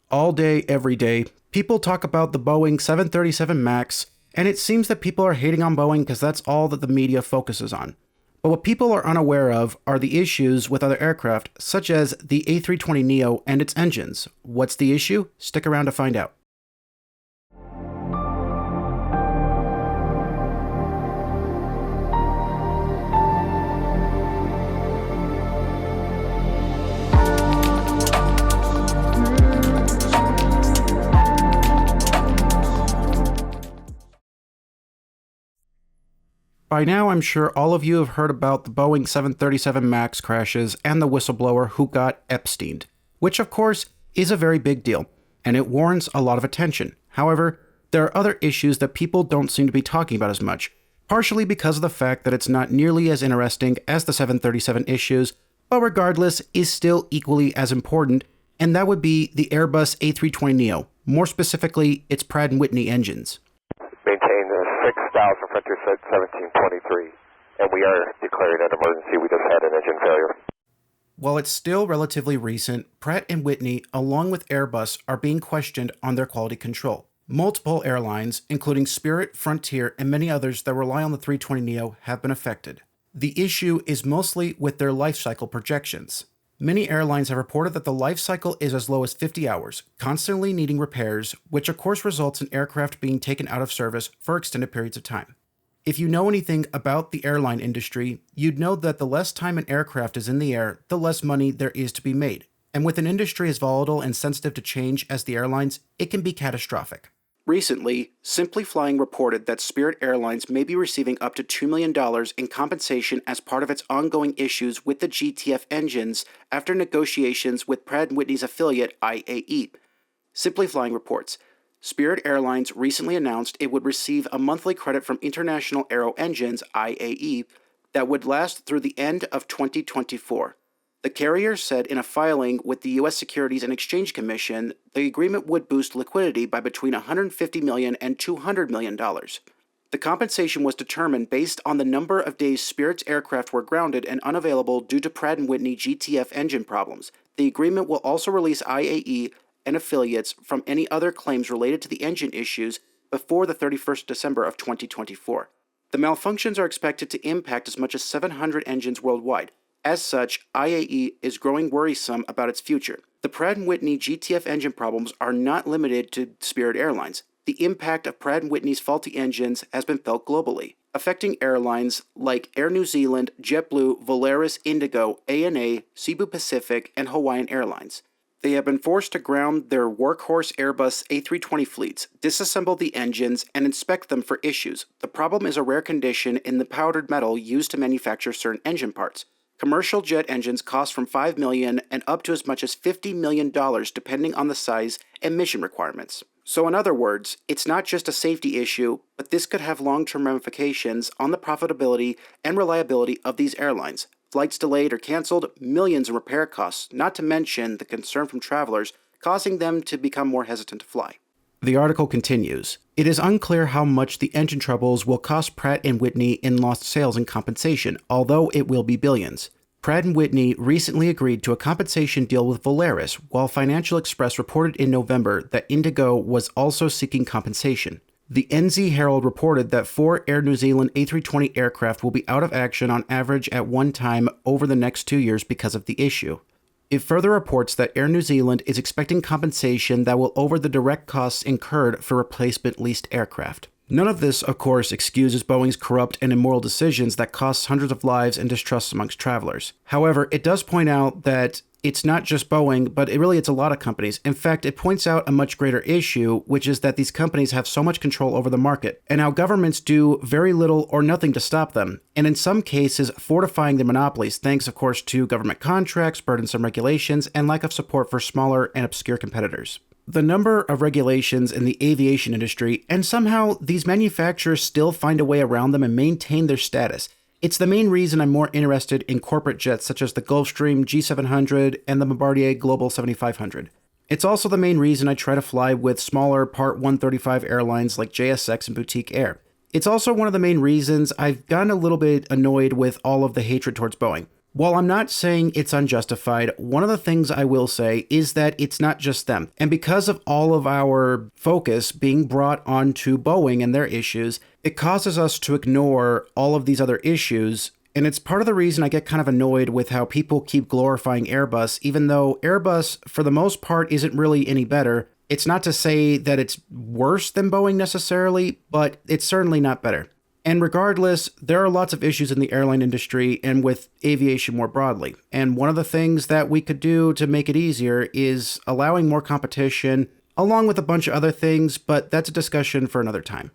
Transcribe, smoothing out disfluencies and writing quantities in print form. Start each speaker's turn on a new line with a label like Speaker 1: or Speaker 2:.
Speaker 1: All day, every day, people talk about the Boeing 737 MAX, and it seems that people are hating on Boeing because that's all that the media focuses on. But what people are unaware of are the issues with other aircraft, such as the A320neo and its engines. What's the issue? Stick around to find out. By now, I'm sure all of you have heard about the Boeing 737 MAX crashes and the whistleblower who got Epsteined, which of course is a very big deal, and it warrants a lot of attention. However, there are other issues that people don't seem to be talking about as much, partially because of the fact that it's not nearly as interesting as the 737 issues, but regardless is still equally as important, and that would be the Airbus A320neo, more specifically its Pratt & Whitney engines.
Speaker 2: Maintain 6,000 Frontier 1723, and we are declaring an emergency. We just had an engine failure.
Speaker 1: While it's still relatively recent, Pratt & Whitney, along with Airbus, are being questioned on their quality control. Multiple airlines, including Spirit, Frontier, and many others that rely on the 320neo, have been affected. The issue is mostly with their life cycle projections. Many airlines have reported that the life cycle is as low as 50 hours, constantly needing repairs, which of course results in aircraft being taken out of service for extended periods of time. If you know anything about the airline industry, you'd know that the less time an aircraft is in the air, the less money there is to be made. And with an industry as volatile and sensitive to change as the airlines, it can be catastrophic. Recently, Simply Flying reported that Spirit Airlines may be receiving up to $2 million in compensation as part of its ongoing issues with the GTF engines after negotiations with Pratt & Whitney's affiliate IAE. Simply Flying reports, Spirit Airlines recently announced it would receive a monthly credit from International Aero Engines, IAE, that would last through the end of 2024. The carrier said in a filing with the U.S. Securities and Exchange Commission, the agreement would boost liquidity by between $150 million and $200 million. The compensation was determined based on the number of days Spirit's aircraft were grounded and unavailable due to Pratt & Whitney GTF engine problems. The agreement will also release IAE and affiliates from any other claims related to the engine issues before the 31st December of 2024. The malfunctions are expected to impact as much as 700 engines worldwide. As such, IAE is growing worrisome about its future. The Pratt & Whitney GTF engine problems are not limited to Spirit Airlines. The impact of Pratt & Whitney's faulty engines has been felt globally, affecting airlines like Air New Zealand, JetBlue, Volaris, Indigo, ANA, Cebu Pacific, and Hawaiian Airlines. They have been forced to ground their workhorse Airbus A320 fleets, disassemble the engines, and inspect them for issues. The problem is a rare condition in the powdered metal used to manufacture certain engine parts. Commercial jet engines cost from $5 million and up to as much as $50 million depending on the size and mission requirements. So in other words, it's not just a safety issue, but this could have long-term ramifications on the profitability and reliability of these airlines. Flights delayed or canceled, millions in repair costs, not to mention the concern from travelers, causing them to become more hesitant to fly. The article continues, it is unclear how much the engine troubles will cost Pratt & Whitney in lost sales and compensation, although it will be billions. Pratt & Whitney recently agreed to a compensation deal with Volaris, while Financial Express reported in November that Indigo was also seeking compensation. The NZ Herald reported that 4 Air New Zealand A320 aircraft will be out of action on average at one time over the next 2 years because of the issue. It further reports that Air New Zealand is expecting compensation that will over the direct costs incurred for replacement leased aircraft. None of this, of course, excuses Boeing's corrupt and immoral decisions that cost hundreds of lives and distrust amongst travelers. However, it does point out that it's not just Boeing, but it's a lot of companies. In fact, it points out a much greater issue, which is that these companies have so much control over the market, and how governments do very little or nothing to stop them, and in some cases fortifying their monopolies, thanks of course to government contracts, burdensome regulations, and lack of support for smaller and obscure competitors. The number of regulations in the aviation industry, and somehow these manufacturers still find a way around them and maintain their status. It's the main reason I'm more interested in corporate jets such as the Gulfstream G700 and the Bombardier Global 7500. It's also the main reason I try to fly with smaller Part 135 airlines like JSX and Boutique Air. It's also one of the main reasons I've gotten a little bit annoyed with all of the hatred towards Boeing. While I'm not saying it's unjustified, one of the things I will say is that it's not just them. And because of all of our focus being brought onto Boeing and their issues, it causes us to ignore all of these other issues. And it's part of the reason I get kind of annoyed with how people keep glorifying Airbus, even though Airbus, for the most part, isn't really any better. It's not to say that it's worse than Boeing necessarily, but it's certainly not better. And regardless, there are lots of issues in the airline industry and with aviation more broadly. And one of the things that we could do to make it easier is allowing more competition, along with a bunch of other things, but that's a discussion for another time.